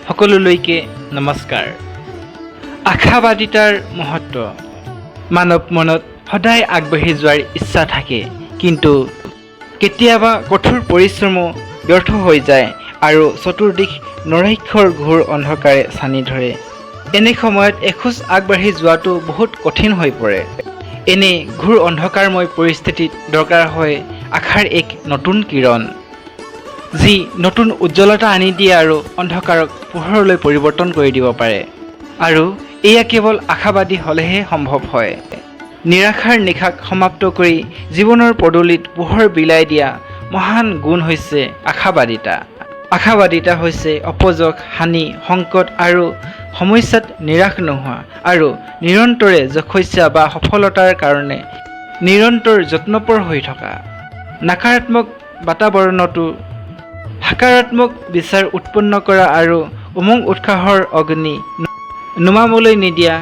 সকলোলৈকে নমস্কাৰ। আশাবাদিতাৰ মহত্ব। মানৱ মনত সদায় আগবাঢ়ি যোৱাৰ ইচ্ছা থাকে, কিন্তু কেতিয়াবা কঠোৰ পৰিশ্ৰমো ব্যৰ্থ হৈ যায় আৰু চতুৰ্দিশ নৈৰাশ্যৰ ঘোৰ অন্ধকাৰে ছানি ধৰে। এনে সময়ত এখোজ আগবাঢ়ি যোৱাটো বহুত কঠিন হৈ পৰে। এনে ঘোৰ অন্ধকাৰময় পৰিস্থিতিত দৰকাৰ হয় আশাৰ এক নতুন কিৰণ, যি নতুন উজ্জ্বলতা আনি দিয়ে আৰু অন্ধকাৰক পোহৰলৈ পৰিৱৰ্তন কৰি দিব পাৰে। আৰু এয়া কেৱল আশাবাদী হ'লেহে সম্ভৱ হয়। নিৰাশাৰ নিশাক সমাপ্ত কৰি জীৱনৰ পদূলিত পোহৰ বিলাই দিয়া মহান গুণ হৈছে আশাবাদিতা। আশাবাদিতা হৈছে অপযশ, হানি, সংকট আৰু সমস্যাত নিৰাশ নোহোৱা আৰু নিৰন্তৰে যশস্যা বা সফলতাৰ কাৰণে নিৰন্তৰ যত্নপৰ হৈ থকা। নকাৰাত্মক বাতাবৰণতো সকাৰাত্মক বিচাৰ উৎপন্ন কৰা আৰু উমং উৎসাহৰ অগ্নি নুমাবলৈ নিদিয়া,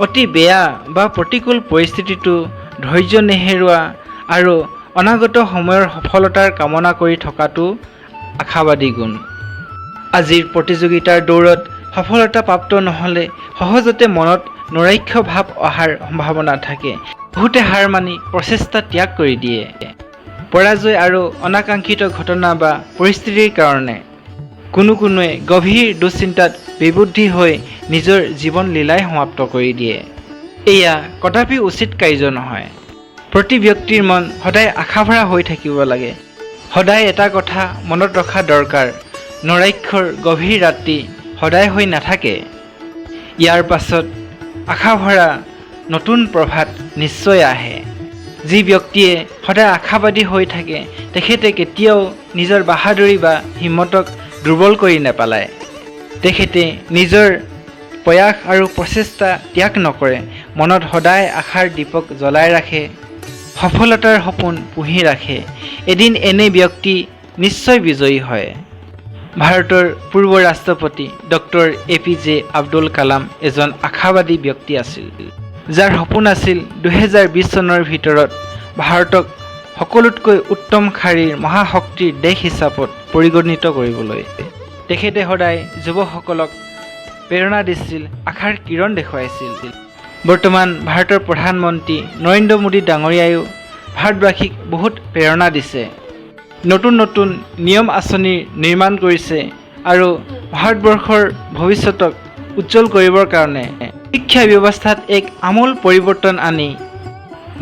অতি বেয়া বা প্ৰতিকূল পৰিস্থিতিটো ধৈৰ্য নেহেৰুৱা আৰু অনাগত সময়ৰ সফলতাৰ কামনা কৰি থকাটো আশাবাদী গুণ। আজিৰ প্ৰতিযোগিতাৰ দৌৰত সফলতা প্ৰাপ্ত নহ'লে সহজতে মনত নৈৰাশ্য ভাৱ অহাৰ সম্ভাৱনা থাকে। বহুতে হাৰ মানি প্ৰচেষ্টা ত্যাগ কৰি দিয়ে। পৰাজয় আৰু অনাকাংক্ষিত ঘটনা বা পৰিস্থিতিৰ কাৰণে কোনোৱে গভীৰ দুশ্চিন্তাত বিবুদ্ধি হৈ নিজৰ জীৱন লীলাই সমাপ্ত কৰি দিয়ে। এয়া কদাপি উচিত কাৰ্য নহয়। প্ৰতি ব্যক্তিৰ মন সদায় আশাভৰা হৈ থাকিব লাগে। সদায় এটা কথা মনত ৰখা দৰকাৰ, নৈৰাশ্যৰ গভীৰ ৰাতি সদায় হৈ নাথাকে। ইয়াৰ পাছত আশাভৰা নতুন প্ৰভাত নিশ্চয় আহে। যি ব্যক্তিয়ে সদায় আশাবাদী হৈ থাকে, তেখেতে কেতিয়াও নিজৰ বাহাদুৰি বা হিম্মতক দুৰ্বল কৰি নেপেলায়। তেখেতে নিজৰ প্ৰয়াস আৰু প্ৰচেষ্টা ত্যাগ নকৰে, মনত সদায় আশাৰ দীপক জ্বলাই ৰাখে, সফলতাৰ সপোন পুহি ৰাখে। এদিন এনে ব্যক্তি নিশ্চয় বিজয়ী হয়। ভাৰতৰ পূৰ্ব ৰাষ্ট্ৰপতি ডক্টৰ APJ আব্দুল কালাম এজন আশাবাদী ব্যক্তি আছিল, যাৰ সপোন আছিল 2020 চনৰ ভিতৰত ভাৰতক সকলোতকৈ উত্তম শাৰীৰ মহাশক্তিৰ দেশ হিচাপত পৰিগণিত কৰিবলৈ। তেখেতে সদায় যুৱকসকলক প্ৰেৰণা দিছিল, আশাৰ কিৰণ দেখুৱাইছিল। বৰ্তমান ভাৰতৰ প্ৰধানমন্ত্ৰী নৰেন্দ্ৰ মোদী ডাঙৰীয়ায়ো ভাৰতবাসীক বহুত প্ৰেৰণা দিছে। নতুন নতুন নিয়ম আঁচনি নিৰ্মাণ কৰিছে আৰু ভাৰতবৰ্ষৰ ভৱিষ্যতক উজ্জ্বল কৰিবৰ কাৰণে শিক্ষা ব্যৱস্থাত এক আমূল পৰিৱৰ্তন আনি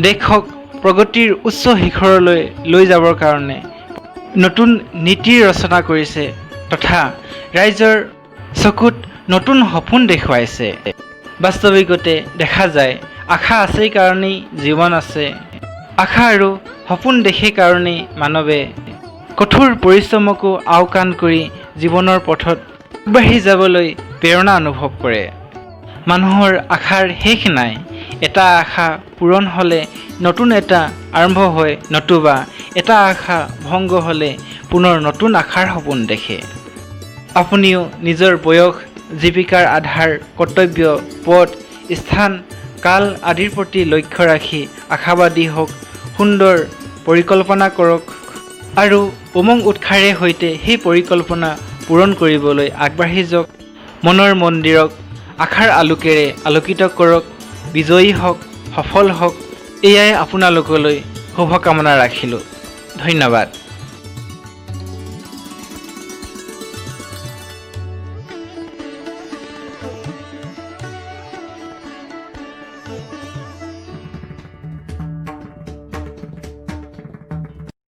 দেশক প্ৰগতিৰ উচ্চ শিখৰলৈ লৈ যাবৰ কাৰণে নতুন নীতিৰ ৰচনা কৰিছে তথা ৰাইজৰ চকুত নতুন সপোন দেখুৱাইছে। বাস্তৱিকতে দেখা যায়, আশা আছে কাৰণেই জীৱন আছে। আশা আৰু সপোন দেখে কাৰণেই মানৱে কঠোৰ পৰিশ্ৰমকো আওকাণ কৰি জীৱনৰ পথত আগবাঢ়ি যাবলৈ প্ৰেৰণা অনুভৱ কৰে। মানুহৰ আশাৰ শেষ নাই। এটা আশা পূৰণ হ'লে নতুন এটা আৰম্ভ হয়, নতুবা এটা আশা ভংগ হ'লে পুনৰ নতুন আশাৰ সপোন দেখে। আপুনিও নিজৰ বয়স, জীৱিকাৰ আধাৰ, কৰ্তব্য, পদ, স্থান, কাল আদিৰ প্ৰতি লক্ষ্য ৰাখি আশাবাদী হওক, সুন্দৰ পৰিকল্পনা কৰক আৰু উমং উৎসাহৰে সৈতে সেই পৰিকল্পনা পূৰণ কৰিবলৈ আগবাঢ়ি যাওক। মনৰ মন্দিৰক আশাৰ আলোকেৰে আলোকিত কৰক। বিজয়ী হওক, সফল হওক, এয়াই আপোনালোকলৈ শুভকামনা ৰাখিলোঁ। ধন্যবাদ।